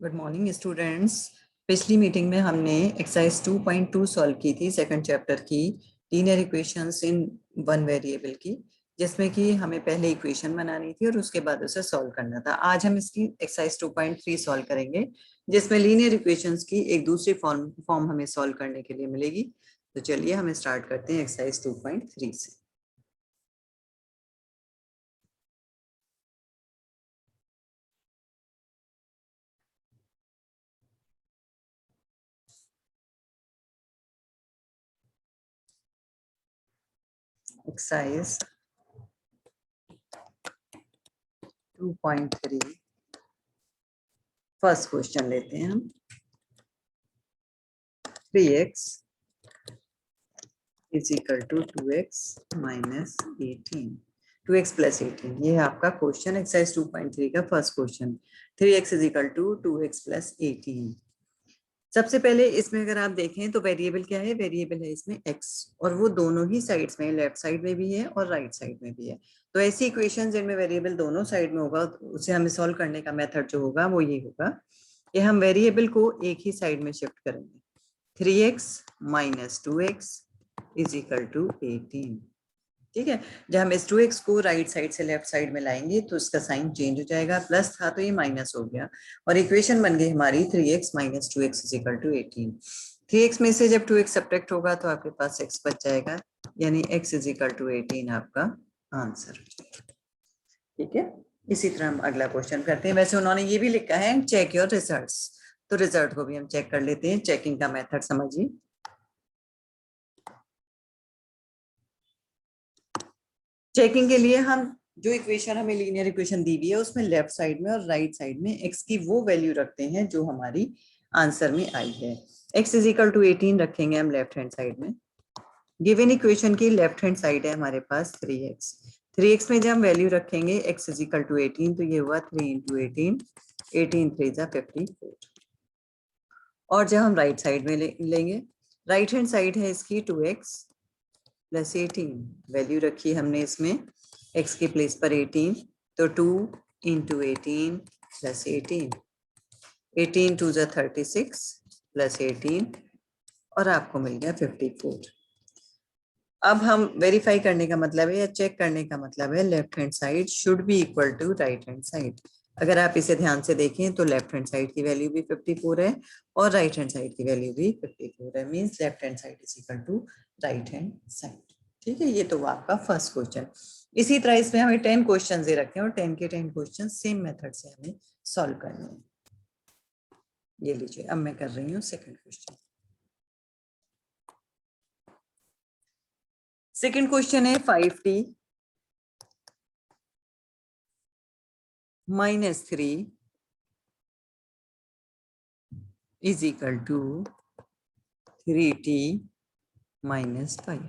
Good morning students. पिछली meeting में हमने एक्सरसाइज 2.2 सॉल्व की थी, सेकंड चैप्टर की linear equations in one variable की, जिसमें कि हमें पहले इक्वेशन बनानी थी और उसके बाद उसे सॉल्व करना था। आज हम इसकी एक्सरसाइज 2.3 सॉल्व करेंगे, जिसमें लीनियर इक्वेशंस की एक दूसरी फॉर्म हमें सॉल्व करने के लिए मिलेगी। तो चलिए हम स्टार्ट करते हैं एक्सरसाइज 2.3 से। एक्सरसाइज 2.3 फर्स्ट क्वेश्चन लेते हैं हम। 3x is equal to 2x minus 18, 2x plus 18, ये है आपका क्वेश्चन एक्सरसाइज 2.3 का first question. 3x is equal to 2x plus 18। सबसे पहले इसमें अगर आप देखें तो वेरिएबल क्या है, वेरिएबल है इसमें x, और वो दोनों ही साइड्स में, लेफ्ट साइड में भी है और राइट साइड में भी है। तो ऐसी इक्वेशन जिनमें वेरिएबल दोनों साइड में होगा, उसे हमें सॉल्व करने का मेथड जो होगा वो ये होगा कि हम वेरिएबल को एक ही साइड में शिफ्ट करेंगे। 3x minus 2x is equal to 18। ठीक है, जब हम इस 2x को राइट साइड से लेफ्ट साइड में लाएंगे तो इसका साइन चेंज हो जाएगा, प्लस था तो ये माइनस हो गया और इक्वेशन बन गई हमारी 3x minus 2x is equal to 18। 3x में से जब 2x सब्ट्रैक्ट होगा तो आपके पास x बच जाएगा, यानी x इज इक्वल टू 18 आपका आंसर। ठीक है, इसी तरह हम अगला क्वेश्चन करते हैं। वैसे उन्होंने ये भी लिखा है चेक योर रिजल्ट्स, तो रिजल्ट को भी हम चेक कर लेते हैं। चेकिंग का मेथड समझिए। चेकिंग के लिए हम जो इक्वेशन हमें लीनियर इक्वेशन दी हुई है उसमें लेफ्ट साइड में और राइट साइड में x की वो वैल्यू रखते हैं जो हमारी आंसर में आई है। x इज इक्वल टू 18 रखेंगे हम लेफ्ट हैंड साइड में। गिवन इक्वेशन की लेफ्ट हैंड साइड है हमारे पास 3x। 3x में जब हम वैल्यू रखेंगे x इज इक्वल टू 18, तो ये हुआ 3 इंटू 18, 18 3 जा 54। और जब हम राइट साइड में लेंगे, राइट हैंड साइड है इसकी 2x प्लस 18, वैल्यू रखी हमने इसमें x के प्लेस पर 18, तो 2 इंटू 18 प्लस 18, 18 2 जा 36 प्लस 18, और आपको मिल गया 54। अब हम वेरीफाई करने का मतलब है या चेक करने का मतलब है left hand side should be equal to right hand side. अगर आप इसे ध्यान से देखें तो लेफ्ट हैंड साइड की वैल्यू भी 54 है और राइट हैंड साइड की वैल्यू भी 54 है, means left hand side is equal to right hand side. ठीक है, ये तो आपका फर्स्ट क्वेश्चन। इसी तरह इसमें हमें 10 क्वेश्चन दे रखे हैं और 10 के 10 क्वेश्चन सेम मेथड से हमें सॉल्व करने हैं। ये लीजिए, अब मैं कर रही हूँ सेकंड क्वेश्चन। सेकंड क्वेश्चन है 5t minus 3 is equal to 3t minus 5।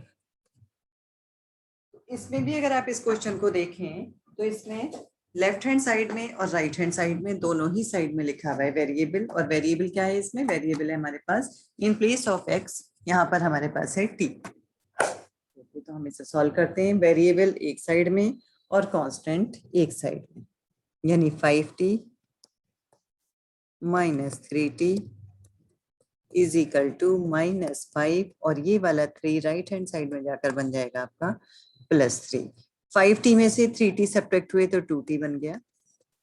इसमें भी अगर आप इस क्वेश्चन को देखें तो इसमें लेफ्ट हैंड साइड में और राइट हैंड साइड में दोनों ही साइड में लिखा हुआ है वेरिएबल, और वेरिएबल क्या है इसमें, वेरिएबल है हमारे पास इन प्लेस ऑफ x, यहाँ पर हमारे पास है t। तो हम इसे सॉल्व करते हैं। वेरिएबल एक साइड में और कांस्टेंट एक साइड में, यानी 5t minus 3t is equal to minus 5, और ये वाला 3 राइट हैंड साइड में जाकर बन जाएगा आपका प्लस 3। 5t में से 3t सब्ट्रैक्ट हुए तो 2t बन गया।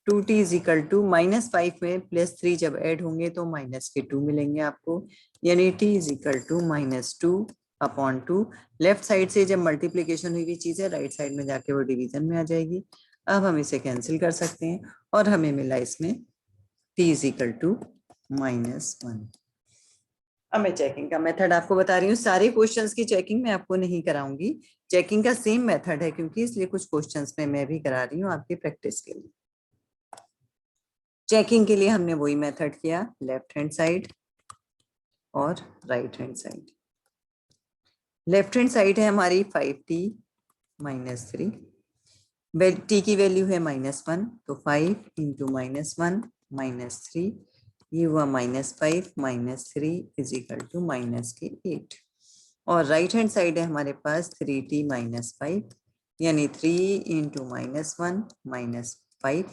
2t is equal to minus 5 में प्लस 3 जब ऐड होंगे तो माइनस के 2 मिलेंगे आपको, यानी t is equal to minus 2 upon 2। Left side से जब मल्टीप्लीकेशन हुई हुई चीज है राइट साइड में जाके वो डिवीजन में आ जाएगी। अब हम इसे कैंसिल कर सकते हैं और हमें मिला इसमें t is equal to minus 1। अब मैं चेकिंग का मेथड आपको बता रही हूँ। सारे क्वेश्चंस की चेकिंग मैं आपको नहीं कराऊंगी, चेकिंग का सेम मेथड है क्योंकि इसलिए कुछ क्वेश्चंस में मैं भी करा रही हूँ आपकी प्रैक्टिस के लिए। चेकिंग के लिए हमने वही मेथड किया, लेफ्ट हैंड साइड और right hand side. Left hand side है हमारी 5t माइनस 3, t की वैल्यू है -1, तो 5 इंटू -1 माइनस 3, ये हुआ -5 minus 3 is equal to minus के 8। और राइट हैंड साइड है हमारे पास 3t माइनस 5, यानी 3 इंटू -1 माइनस 5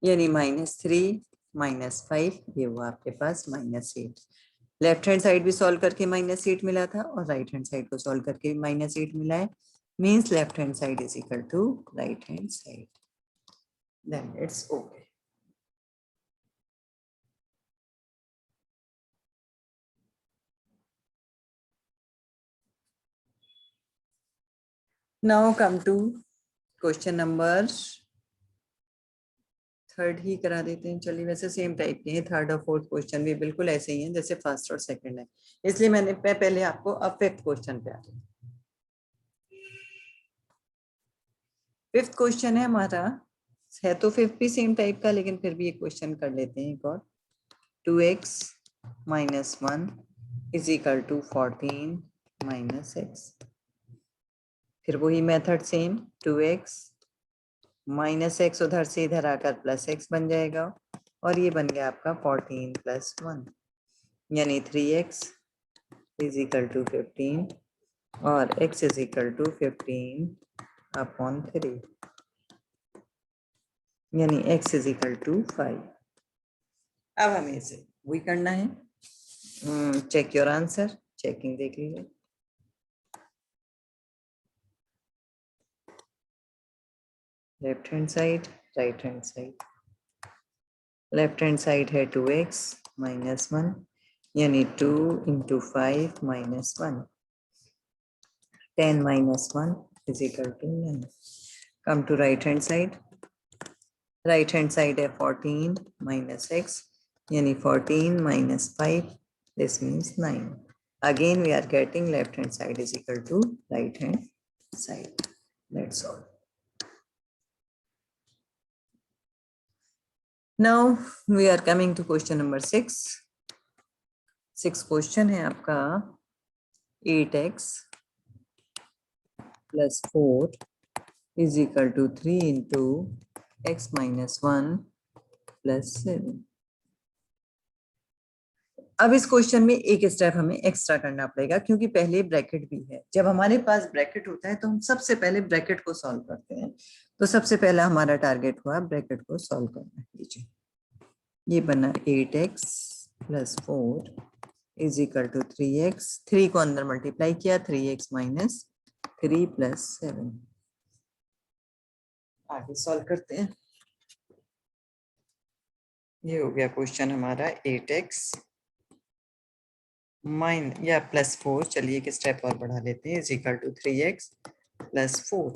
यानी -3 -5, ये हुआ आपके पास -8। लेफ्ट हैंड साइड भी सॉल्व करके -8 मिला था और राइट हैंड साइड को सॉल्व करके भी -8 मिला है, means left hand side is equal to right hand side, then it's okay. Now come to question number 3 ही करा देते हैं, चलिए। वैसे सेम टाइप के हैं, 3rd और 4th क्वेश्चन भी बिल्कुल ऐसे ही हैं जैसे 1st और 2nd है, इसलिए मैंने पहले आपको अब 5th क्वेश्चन पे आ गई। 5th क्वेश्चन है हमारा, है तो 5th भी सेम टाइप का, लेकिन फिर भी एक क्वेश्चन कर लेते हैं एक और। 2x - 1 is equal to 14 - x। फिर वही मेथड सेम, 2x - x उधर से इधर आकर +x बन जाएगा, और ये बन गया आपका 14 + 1, यानी 3x इज इक्वल टू 15 और x इज इक्वल टू 15/3, यानी x इज इक्वल टू 5। अब हमें इसे वही करना है, चेक योर आंसर, चेकिंग देख लीजिए। Left hand side, right hand side. Left hand side है 2x - 1, यानी 2 × 5 - 1, 10 - 1 is equal to 9. Come to right hand side. Right hand side है 14 - x, यानी 14 - 5, this means 9. Again we are getting left hand side is equal to right hand side. That's all. Now we are coming to question number 6. 6th question है आपका 8x + 4 is equal to 3 into x - 1 + 7. अब इस question में एक step हमें extra करना पड़ेगा, क्योंकि पहले ब्रैकेट भी है। जब हमारे पास ब्रैकेट होता है तो हम सबसे पहले ब्रैकेट को सॉल्व करते हैं, तो सबसे पहला हमारा टारगेट हुआ ब्रैकेट को सॉल्व करना। लीजिए, ये बना 8x + 4 is equal to 3x, 3 को अंदर मल्टीप्लाई किया, 3x - 3 + 7। आगे सॉल्व करते हैं। ये हो गया क्वेश्चन हमारा 8x या +4, चलिए एक स्टेप और बढ़ा लेते हैं, इज इक्वल टू 3x + 4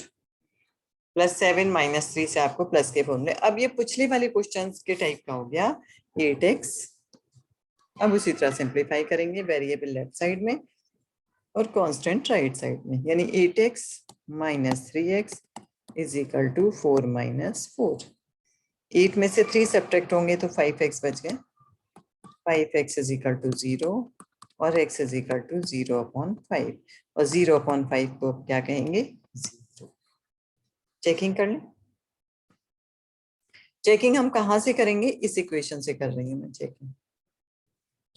+ 7 - 3 से आपको प्लस के फॉर्मूले। अब ये पिछले वाले क्वेश्चंस के टाइप का हो गया 8x। अब उसी तरह सिंप्लीफाई करेंगे, वेरिएबल लेफ्ट साइड में और कांस्टेंट राइट साइड में, यानी 8x - 3x is equal to 4 - 4। 8 में से 3 सब्ट्रैक्ट होंगे तो 5x बच गए, 5x इज इक्वल टू 0 और x इज इक्वल टू 0/5, और 0/5 को क्या कहेंगे, 0। चेकिंग कर लें। चेकिंग हम कहाँ से करेंगे, इस इक्वेशन से कर रही हूँ मैं चेकिंग,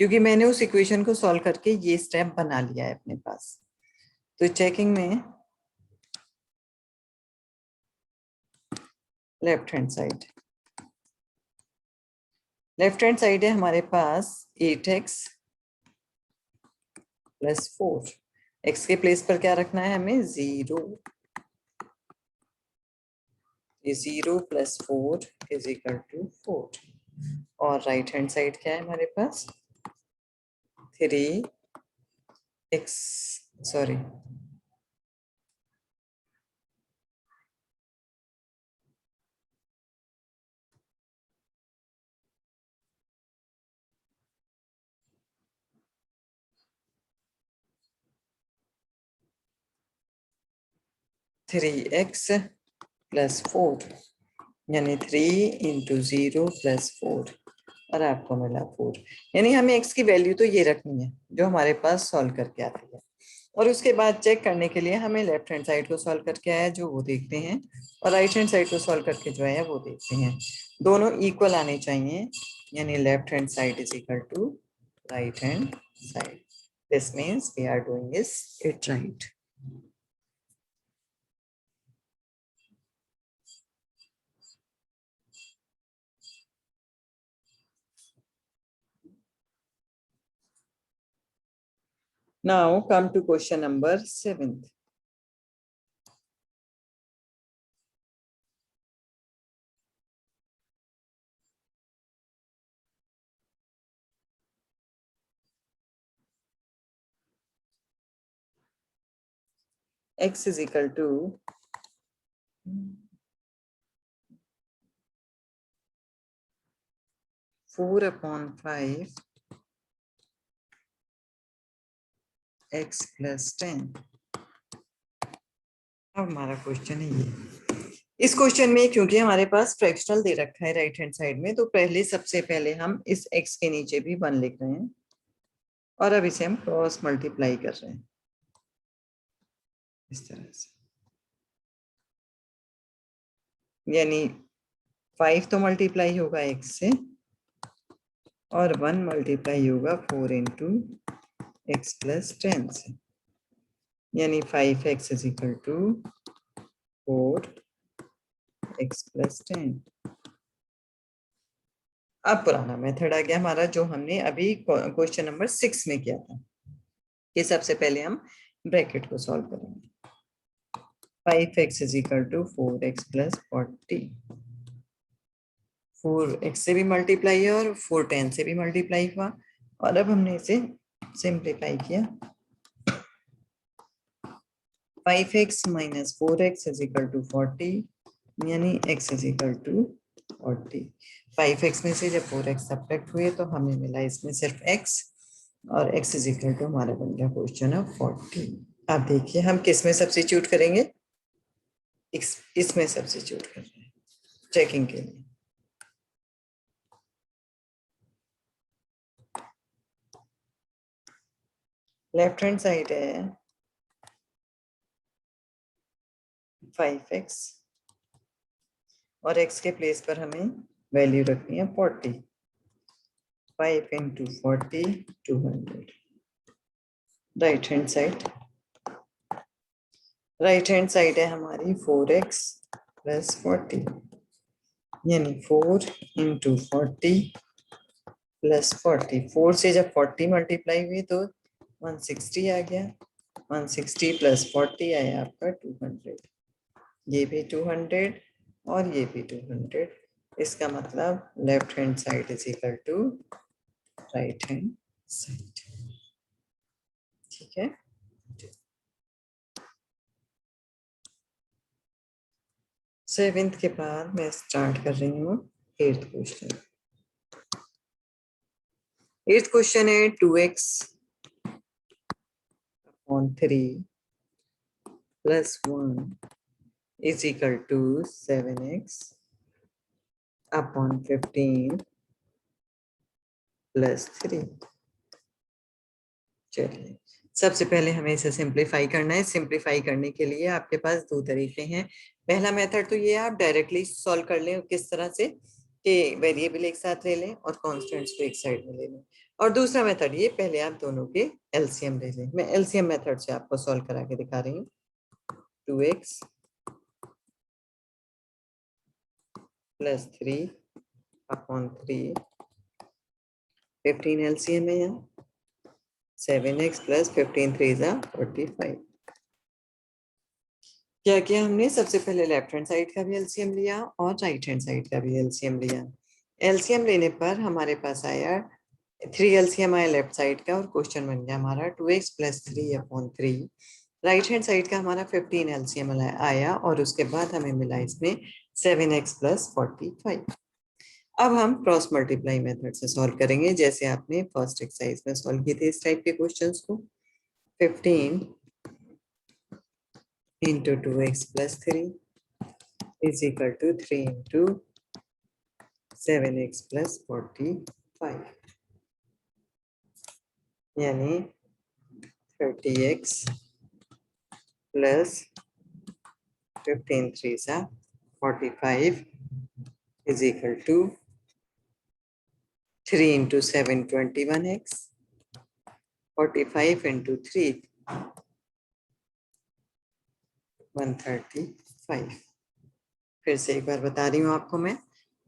क्योंकि मैंने उस इक्वेशन को सॉल्व करके ये स्टेप बना लिया है अपने पास। तो चेकिंग में left hand side, left hand side है हमारे पास 8x + 4, x के प्लेस पर क्या रखना है हमें, 0। ये 0 + 4 इज इक्वल टू 4, और राइट हैंड साइड क्या है हमारे पास, 3x, सॉरी 3x + 4, यानी 3 × 0 + 4, और आपको मिला 4। यानी हमें x की वैल्यू तो ये रखनी है जो हमारे पास सॉल्व करके आती है, और उसके बाद चेक करने के लिए हमें लेफ्ट हैंड साइड को सॉल्व करके आया जो वो देखते हैं, और राइट हैंड साइड को सॉल्व करके जो है वो देखते हैं। दोनों इक्वल आने चाहिए, यानी left hand side is equal to right hand side. This means we are doing it right. Now come to question number 7th. X is equal to 4/5 x plus 10। अब हमारा क्वेश्चन है ये। इस क्वेश्चन में क्योंकि हमारे पास फ्रैक्शनल दे रखा है राइट हैंड साइड में, तो पहले सबसे पहले हम इस x के नीचे भी 1 लिख रहे हैं और अब इसे हम क्रॉस मल्टीप्लाई कर रहे हैं इस तरह से, यानी 5 तो मल्टीप्लाई होगा x से और 1 मल्टीप्लाई होगा 4 इंटू x प्लस 10 से, यानी 5x is equal to 4x plus 10। अब पुराना मेथड आ गया हमारा जो हमने अभी क्वेश्चन नंबर 6 में किया था, कि सबसे पहले हम ब्रैकेट को सॉल्व करेंगे। 5x is equal to 4x plus 40। 4x से भी मल्टीप्लाई है और 4 10 से भी मल्टीप्लाई हुआ, और अब हमने इसे सिंप्लीफाई किया। 5x minus 4x is equal to 40, यानी x is equal to 40। 5x में से जब 4x सब्ट्रैक्ट हुए तो हमें मिला इसमें सिर्फ x, और x इज इक्वल टू हमारा बन गया क्वेश्चन ऑफ 40। अब देखिए हम किस में सब्स्टिट्यूट करेंगे, इसमें सब्स्टिट्यूट कर रहे हैं चेकिंग के लिए। लेफ्ट हैंड साइड है 5x और x के प्लेस पर हमें वैल्यू रखनी है 40। 5 इंटू 40 200। राइट हैंड साइड है हमारी 4x प्लस 40, यानी 4 इंटू 40 प्लस 40। 4 से जब 40 मल्टीप्लाई हुई तो 160 आ गया। 160 प्लस 40 आया आपका 200। ये भी 200 और ये भी 200। इसका मतलब left hand side is equal to right hand side. ठीक है, 7th के बाद मैं स्टार्ट कर रही हूँ 8th क्वेश्चन। 8th क्वेश्चन है 2x upon 3 plus 1 is equal to 7x upon 15 plus 3। चलिए सबसे पहले हमें इसे सिंप्लीफाई करना है। सिंप्लीफाई करने के लिए आपके पास दो तरीके हैं। पहला मेथड तो ये आप डायरेक्टली सॉल्व कर लें, किस तरह से कि वेरिएबल एक साथ ले लें और कॉन्स्टेंट्स को एक साइड में ले लें, और दूसरा मेथड ये पहले आप दोनों के एलसीएम ले लें। मैं एलसीएम मेथड से आपको सॉल्व करा के दिखा रही हूँ। 2x प्लस 3 अपॉन 3, 15 एलसीएम है यहाँ, 7x प्लस 15 3 45। क्या किया हमने, सबसे पहले लेफ्ट हैंड साइड का भी एलसीएम लिया और राइट हैंड साइड का भी एलसीएम लिया। एलसीएम लेने पर हमारे पास आया 3 एलसीएम आया लेफ्ट साइड का, और क्वेश्चन बन गया हमारा 2x plus 3 upon 3। Right hand side का हमारा 15 एलसीएम आया और उसके बाद हमें मिला इसमें 7x प्लस 45। अब हम क्रॉस मल्टीप्लाई मेथड से सॉल्व करेंगे, जैसे आपने फर्स्ट एक्सरसाइज में सॉल्व किए थे इस टाइप के क्वेश्चंस को। 15 into 2x plus 3 is equal to 3 into 7x plus 45, यानी 30x plus 15 3s are 45 is equal to 3 into 7 21x, 45 into 3 135। फिर से एक बार बता रही हूँ आपको मैं,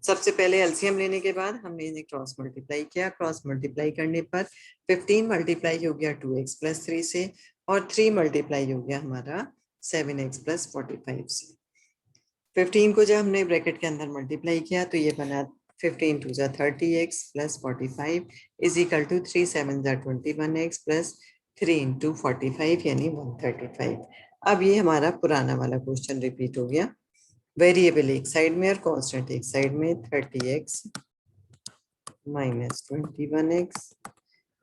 सबसे पहले एलसीएम लेने के बाद हमने इन्हें क्रॉस मल्टीप्लाई किया। क्रॉस मल्टीप्लाई करने पर 15 मल्टीप्लाई हो गया 2x + 3 से, और 3 मल्टीप्लाई हो गया हमारा 7x + 45 से। 15 को जब हमने ब्रैकेट के अंदर मल्टीप्लाई किया तो ये बना 15 2 जा 30x + 45 इज इक्वल टू 3 7 जा 21x + 3 × 45 यानी 135। अब ये हमारा पुराना वाला क्वेश्चन रिपीट हो गया। वेरिएबल एक साइड में और कांस्टेंट एक साइड में। 30x - 21x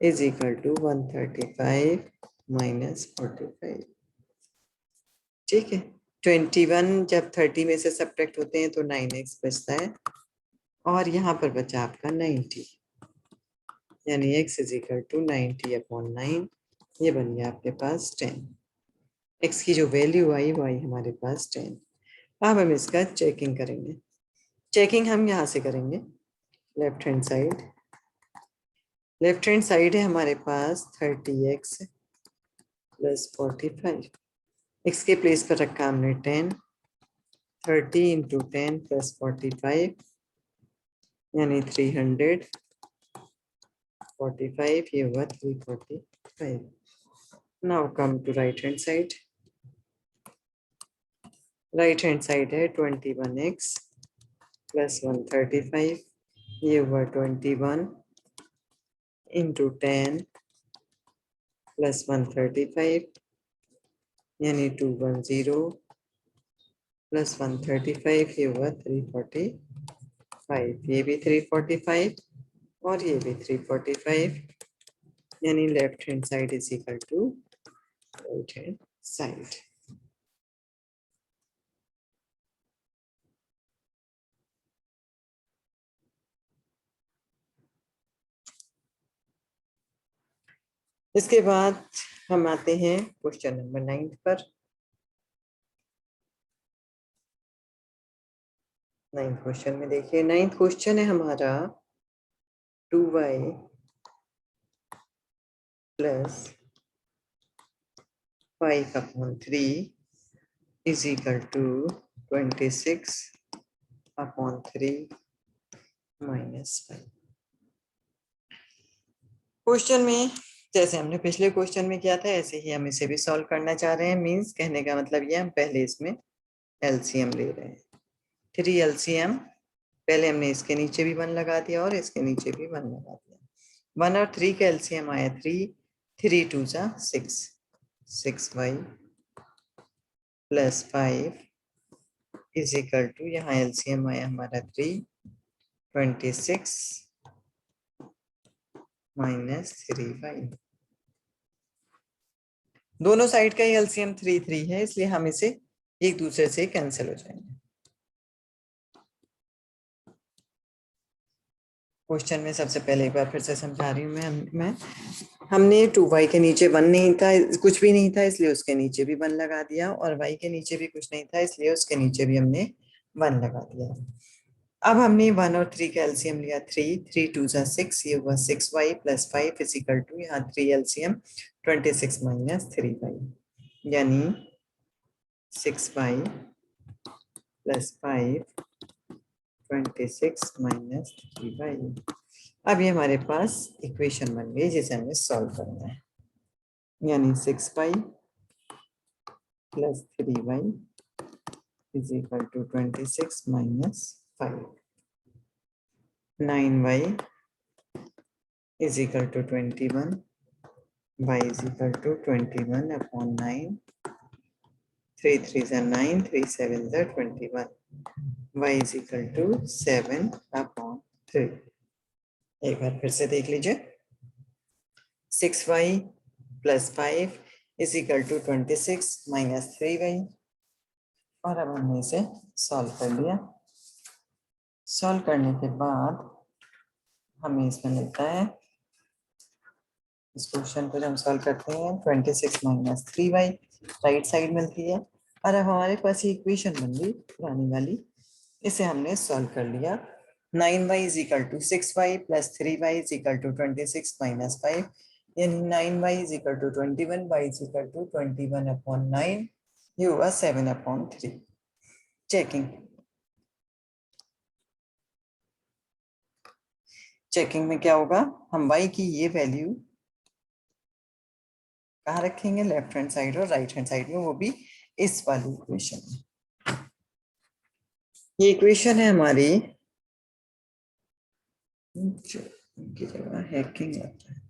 is equal to 135 - 45। ठीक है, 21 जब 30 में से सब्ट्रैक्ट होते हैं तो 9x बचता है, और यहाँ पर बचा आपका 90, यानी x इज इक्वल टू 90/9। ये बन गया आपके पास 10। x की जो वैल्यू आई वो आई हमारे पास 10। अब हम इसका चेकिंग करेंगे। चेकिंग हम यहाँ से करेंगे, left hand side. Left hand side है हमारे पास 30x + 45। x के प्लेस पर रखा हमने 10। 30 × 10 + 45 यानी 300। 45 ये हुआ 345। Now come to right hand side. Right hand side है 21x + 135, ये हुआ 21 × 10 + 135 यानी 210 + 135 ये हुआ 345। ये भी 345 और ये भी 345, यानी left hand side is equal to right hand side. इसके बाद हम आते हैं क्वेश्चन नंबर 9 पर। 9th क्वेश्चन में देखिए, 9th क्वेश्चन है हमारा 2y + 5/3 is equal to 26/3 -5। Question में जैसे हमने पिछले क्वेश्चन में किया था ऐसे ही हम इसे भी सॉल्व करना चाह रहे हैं। मींस कहने का मतलब ये हम पहले इसमें एलसीएम ले रहे हैं। 3 एलसीएम, पहले हमने इसके नीचे भी 1 लगा दिया और इसके नीचे भी 1 लगा दिया। 1 और 3 का एलसीएम आया 3। 3 2 जा 6, 6y + 5 इज इक्वल टू, यहाँ एलसीएम आया हमारा 3, 26 - 3y। दोनों साइड का एलसीएम 3 3 है, इसलिए हम इसे एक दूसरे से कैंसिल हो जाएंगे। क्वेश्चन में सबसे पहले एक बार फिर से समझा रही हूँ मैं हमने 2y के नीचे 1 नहीं था, कुछ भी नहीं था, इसलिए उसके नीचे भी 1 लगा दिया, और y के नीचे भी कुछ नहीं था, इसलिए उसके नीचे भी हमने 1 लगा दिया। अब हमने 1 और 3 का एलसीएम लिया 3। 3 2 जा 6, ये हुआ 6y + 5 इज इक्वल टू, यहाँ 3 एलसीएम 26 - 3y यानी 6y + 5 26 - 3y। अब ये हमारे पास इक्वेशन बन गई जिसे हमें सॉल्व करना है, यानी 6y + 3y is equal to 26 - 5। 9y is equal to 21, y is equal to 21/9। 3 3 जा 9, 3 7 जा 21, y इज इक्वल टू 7/3। एक बार फिर से देख लीजिए, 6y + 5 is equal to 26 - 3y, और अब हमने इसे सॉल्व कर लिया। सॉल्व करने के बाद हमें इसमें मिलता है, इस क्वेश्चन को जब हम सॉल्व करते हैं 26 - 3y राइट साइड मिलती है, और अब हमारे पास ये इक्वेशन बन गई पुरानी वाली, इसे हमने सॉल्व कर लिया। 9y is equal to 6y + 3y is equal to 26 - 5, यानी 9y is equal to 21, y is equal to 21/9, ये हुआ 7/3। चेकिंग। चेकिंग में क्या होगा, हम y की ये वैल्यू कहाँ रखेंगे, लेफ्ट हैंड साइड और राइट हैंड साइड में, वो भी इस वाली इक्वेशन में। ये इक्वेशन है हमारी की जगह हैकिंग आता है।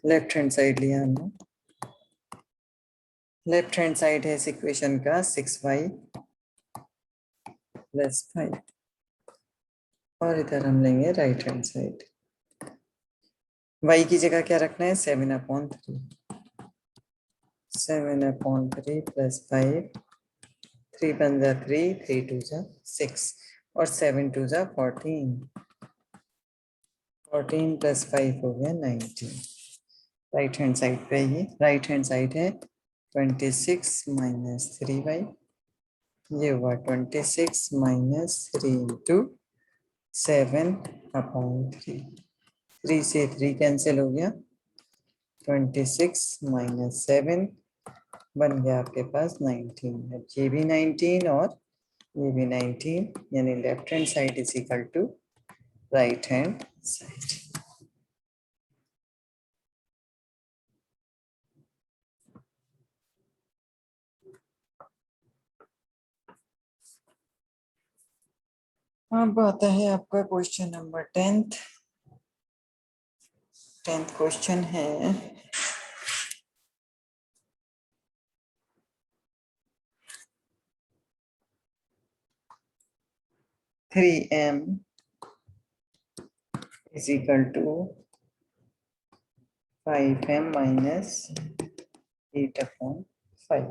लेफ्ट हैंड साइड लिया हमने, लेफ्ट हैंड साइड है इस इक्वेशन का 6y + 5 और इधर हम लेंगे राइट हैंड साइड। y की जगह क्या रखना है, 7/3, 7/3 + 5, 3 × 1 = 3, 3 × 2 = 6 और 7 × 2 = 14, 14 + 5 हो गया 19। राइट हैंड साइड पे ये राइट हैंड साइड है 26 - 3y, ये हुआ 26 - 3 × 7/3, 3 से 3 कैंसिल हो गया, 26 - 7 बन गया आपके पास 19। ये भी 19 और ये भी 19, यानी left hand side is equal to right hand side. अब आता है आपका क्वेश्चन नंबर 10th क्वेश्चन है 3m is equal to 5m - 8/5।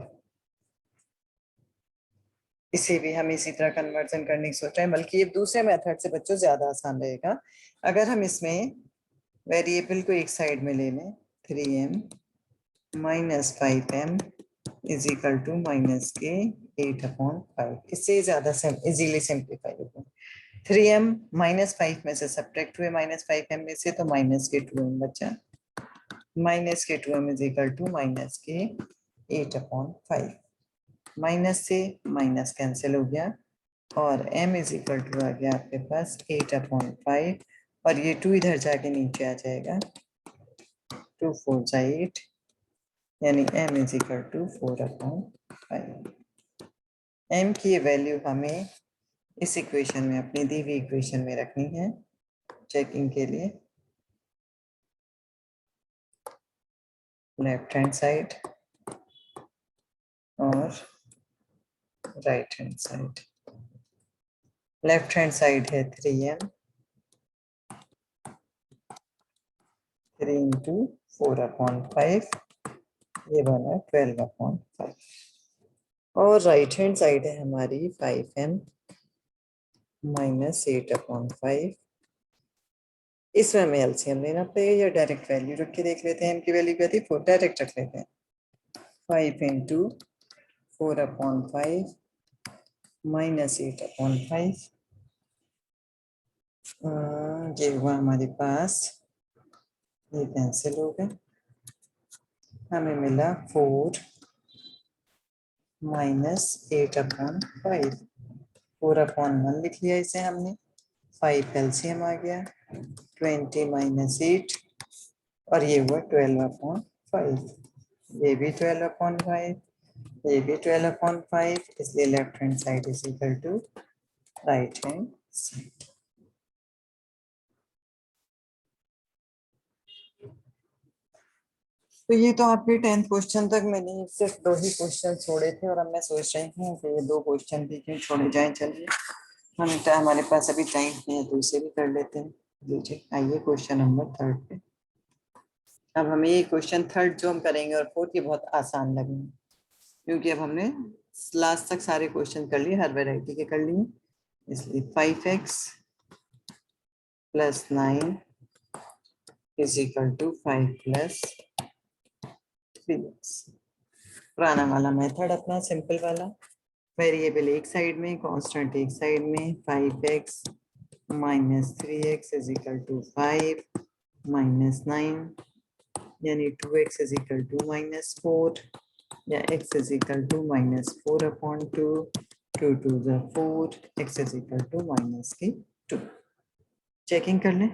इसे भी हम इसी तरह कन्वर्जन करने की सोच रहे हैं, बल्कि ये दूसरे मेथड से बच्चों ज्यादा आसान रहेगा। अगर हम इसमें वेरिएबल को एक साइड में ले लें, 3m - 5m is equal to -k 8/5, इससे ज्यादा इजीली सिंप्लीफाई होगा। 3m -5 में से सब्ट्रैक्ट हुए -5m में से, तो -k2m बचा, -k2m is equal to -k 8/5। Minus से माइनस कैंसिल हो गया और m इज इक्वल टू आ गया आपके पास 8/5 और ये 2 इधर जाके नीचे आ जाएगा, 2 × 4 = 8, यानी m is equal to 4/5। m की ये वैल्यू हमें इस इक्वेशन में, अपनी दी हुई इक्वेशन में रखनी है चेकिंग के लिए। लेफ्ट हैंड साइड और right hand side. Left hand side है 3m, 3 × 4/5, ये बना 12/5 और राइट हैंड साइड है हमारी 5m - 8/5। इसमें हमें एलसीएम लेना पड़ेगा या डायरेक्ट वैल्यू रख के देख लेते हैं। m की वैल्यू क्या थी, 4, डायरेक्ट रख लेते हैं। 5 × 4/5 -8/5, ये हुआ हमारे पास, ये कैंसिल हो गया, हमें मिला 4 - 8/5, 4/1 लिख लिया इसे हमने, 5 एलसीएम आ गया, 20 - 8 और ये हुआ 12/5, ये भी 12/5, ये भी 12/5, इसलिए left hand side is equal to right hand side. तो ये तो आपके 10th क्वेश्चन तक मैंने सिर्फ 2 ही क्वेश्चन छोड़े थे और अब मैं सोच रही हूँ कि ये 2 क्वेश्चन भी क्यों छोड़े जाएं। चलिए हमारे पास अभी टाइम नहीं है तो इसे भी कर लेते हैं। लीजिए आइए क्वेश्चन नंबर 3 पे। अब हमें ये क्वेश्चन 3 जो हम करेंगे और 4 ये बहुत आसान लगेंगे, क्योंकि अब हमने लास्ट तक सारे क्वेश्चन कर लिए, हर वैरायटी के कर लिए, इसलिए 5x + 9 is equal to 5 + 3x। पुराना वाला मेथड अपना सिंपल वाला, वेरिएबल एक साइड में, कांस्टेंट एक साइड में, 5x -3x is equal to 5 -9 यानी 2x इज इक्वल टू -4 या x इज इक्वल टू -4/2 2 2 ज़ा 4 x is equal to -2। Checking कर लें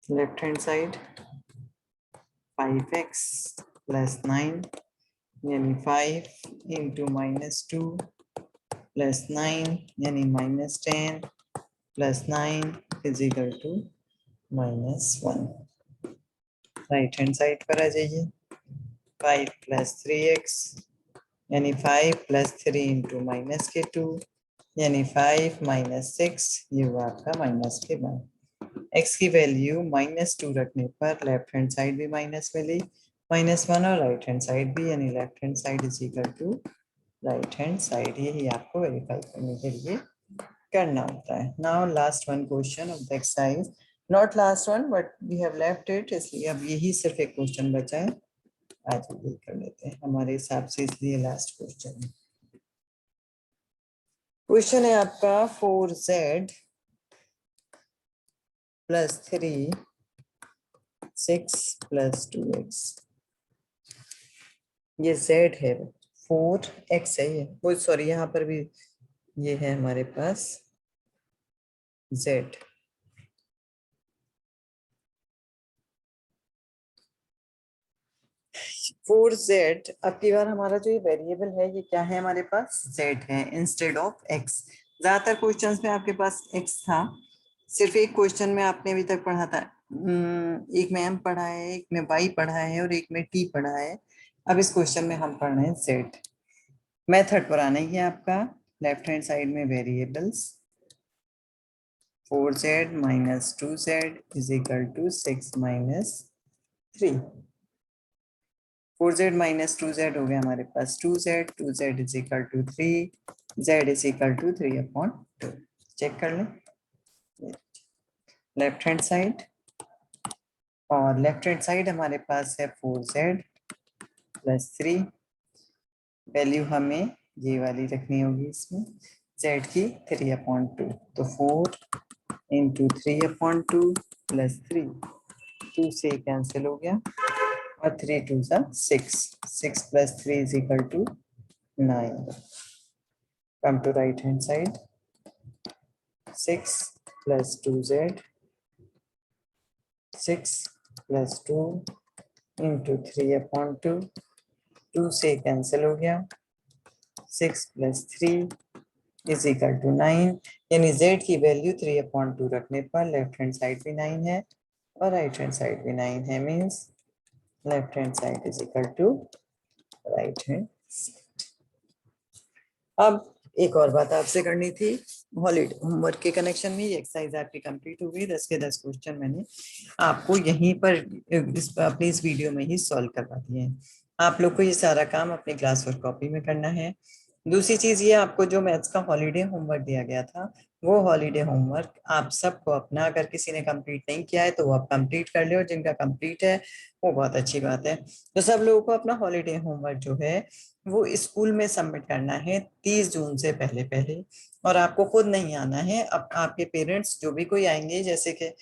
left hand side 5x plus 9 यानी 5 इंटू -2 प्लस 9 यानी -10 plus 9 is equal to -1। Right hand side पर आ जाइए 5 प्लस 3x यानी 5 प्लस 3 इंटू -2 यानी 5 -6 ये हुआ आपका -1। x की वैल्यू -2 रखने पर लेफ्ट हैंड साइड भी माइनस मिली -1 और राइट हैंड साइड भी यानी left hand side is equal to right hand side. यही आपको वेरीफाई करने के लिए करना होता है। Now last one question of the exercise, not last one but we have left it, इसलिए अब यही सिर्फ एक क्वेश्चन बचा है, आज ये कर लेते हैं हमारे हिसाब से, इसलिए लास्ट क्वेश्चन है। क्वेश्चन है आपका 4z प्लस 3 6 प्लस 2x, ये z है, 4x है ये, वो सॉरी यहाँ पर भी ये है हमारे पास z। फोर जेड, अब की बार हमारा जो ये वेरिएबल है ये क्या है, हमारे पास z है इंस्टेड ऑफ x। ज्यादातर क्वेश्चंस में आपके पास x था, सिर्फ एक क्वेश्चन में आपने अभी तक पढ़ा था, एक में m पढ़ा है, एक में y पढ़ा है और एक में t पढ़ा है। अब इस क्वेश्चन में हम पढ़ रहे हैं z। मेथड पुराना ही है आपका, लेफ्ट हैंड साइड में variables 4z minus 2z is equal to 6 minus 3। 4z minus 2z हो गया हमारे पास 2z is equal to 3, z is equal to 3/2। Check कर लें लेफ्ट हैंड साइड, और लेफ्ट हैंड साइड हमारे पास है 4z प्लस 3, वैल्यू हमें ये वाली रखनी होगी इसमें z की 3/2, तो 4 इंटू 3/2 प्लस 3, 2 से कैंसिल हो गया और 3 2 ज़ा 6, 6 plus 3 is equal to 9। Come to right hand side, 6 plus 2z, 6 plus 2 into 3/2, 2 से कैंसिल हो गया, 6 plus 3 इज इक्वल टू 9, यानी z की वैल्यू 3/2 रखने पर लेफ्ट हैंड साइड भी 9 है और राइट हैंड साइड भी 9 है, means left hand side is equal to right hand. अब एक और बात आपसे करनी थी, हॉलीडे होमवर्क के कनेक्शन में ये एक्सरसाइज आपकी कंप्लीट हो गई, 10 के 10 क्वेश्चन मैंने आपको यहीं पर अपनी इस वीडियो में ही सॉल्व करवा दिए हैं। आप लोग को ये सारा काम अपनी क्लास वर्क कॉपी में करना है। दूसरी चीज ये, आपको जो मैथ्स का हॉलीडे होमवर्क दिया गया था वो हॉलीडे होमवर्क आप सबको अपना, अगर किसी ने कंप्लीट नहीं किया है तो वो आप कंप्लीट कर ले, और जिनका कंप्लीट है वो बहुत अच्छी बात है। तो सब लोगों को अपना हॉलीडे होमवर्क जो है वो स्कूल में सबमिट करना है 30 जून से पहले पहले, और आपको खुद नहीं आना है, अब आपके पेरेंट्स जो भी कोई आएंगे, जैसे कि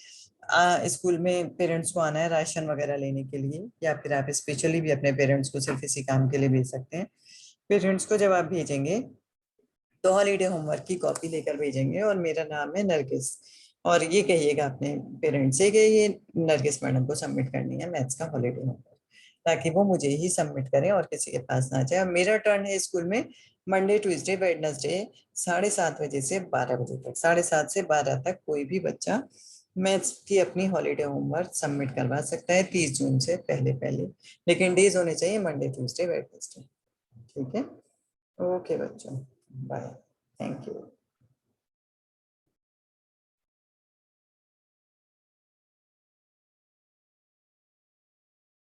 स्कूल में पेरेंट्स को आना है राशन वगैरह लेने के लिए, या फिर आप स्पेशली भी अपने पेरेंट्स को सिर्फ इसी काम के लिए भेज सकते हैं। पेरेंट्स को जब आप भेजेंगे तो हॉलीडे होमवर्क की कॉपी लेकर भेजेंगे, और मेरा नाम है नरगिस, और ये कहिएगा अपने पेरेंट्स से कि ये नरगिस मैडम को सबमिट करनी है मैथ्स का हॉलीडे होमवर्क, ताकि वो मुझे ही सबमिट करें और किसी के पास ना जाए। मेरा टर्न है स्कूल में मंडे ट्यूसडे वेडनेसडे 7:30 बजे से 12 बजे तक, 7:30 से 12 तक कोई भी बच्चा मैथ्स की अपनी हॉलीडे होमवर्क सबमिट करवा सकता है 30 जून से पहले पहले, लेकिन डेज होने चाहिए मंडे ट्यूसडे वेडनेसडे। ठीक है, ओके बच्चों, बाय, थैंक यू।